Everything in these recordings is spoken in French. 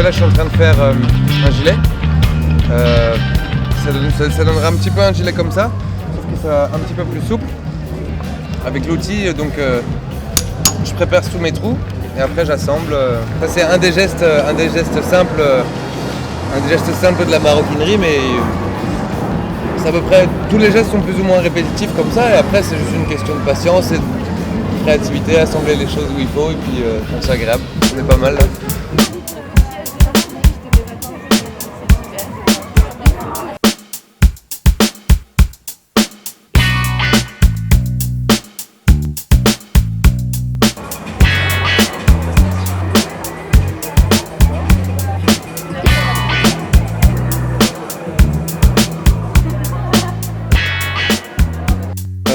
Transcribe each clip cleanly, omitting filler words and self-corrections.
là, je suis en train de faire un gilet. Ça donnera un petit peu un gilet comme ça, sauf que ça un petit peu plus souple. Avec l'outil, donc je prépare sous mes trous et après j'assemble. Ça c'est un des gestes simples de la maroquinerie, mais c'est à peu près tous les gestes sont plus ou moins répétitifs comme ça, et après c'est juste une question de patience et de créativité, assembler les choses où il faut, et puis quand c'est agréable. On est pas mal là.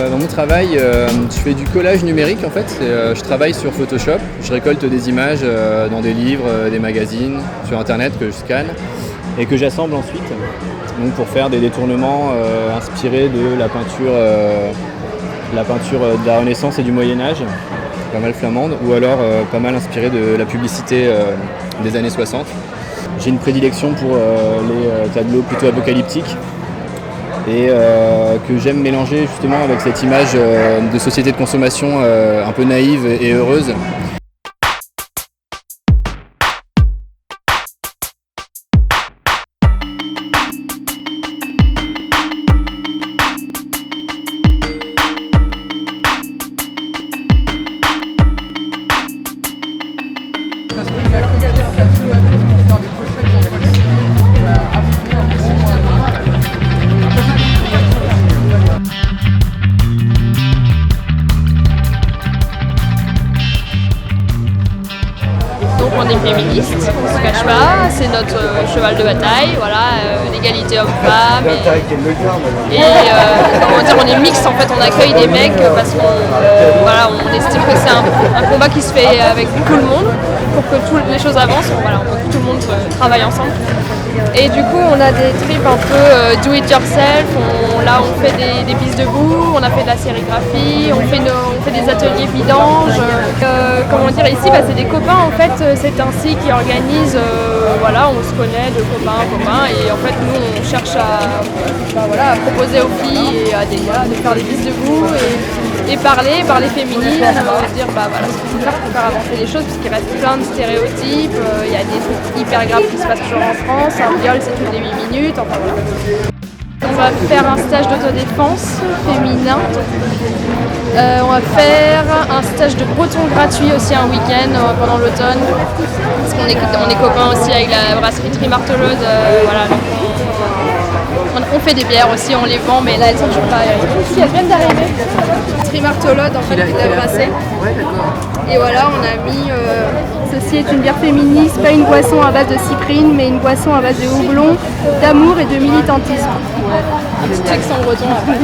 Dans mon travail, je fais du collage numérique en fait. Je travaille sur Photoshop, je récolte des images dans des livres, des magazines, sur internet que je scanne et que j'assemble ensuite donc pour faire des détournements inspirés de la peinture de la Renaissance et du Moyen-Âge, pas mal flamande, ou alors pas mal inspiré de la publicité des années 60. J'ai une prédilection pour les tableaux plutôt apocalyptiques, et que j'aime mélanger justement avec cette image de société de consommation un peu naïve et heureuse. Donc on est féministe, on se cache pas, c'est notre cheval de bataille, voilà, l'égalité homme-femme. Comment dire, on est mixte en fait, on accueille des mecs parce qu'on estime que c'est un combat qui se fait avec tout le monde pour que toutes les choses avancent, on veut que tout le monde travaille ensemble. Et du coup on a des trips un peu do it yourself, on fait des pistes de boue, on a fait de la sérigraphie, on fait des ateliers vidange. Ici c'est des copains en fait, c'est un site qui organise, on se connaît de copains et en fait nous on cherche à proposer aux filles et à des gars de faire des pistes de boue et parler féminisme, dire ce qu'il faut faire pour faire avancer les choses parce qu'il reste plein de stéréotypes, il y a des trucs hyper graves qui se passent toujours en France, un viol c'est toutes les 8 minutes, enfin voilà. On va faire un stage d'autodéfense féminin. On va faire un stage de breton gratuit aussi un week-end pendant l'automne. Parce qu'on est copains aussi avec la brasserie Trimartolode. On fait des bières aussi, on les vend, mais là elles sont toujours pas arrivées. Si, elles viennent d'arriver. Trimartolode en fait qui l'a brassé. Et voilà, on a mis. Ceci est une bière féministe, pas une boisson à base de cyprine, mais une boisson à base de houblon, d'amour et de militantisme. Un petit accent breton après.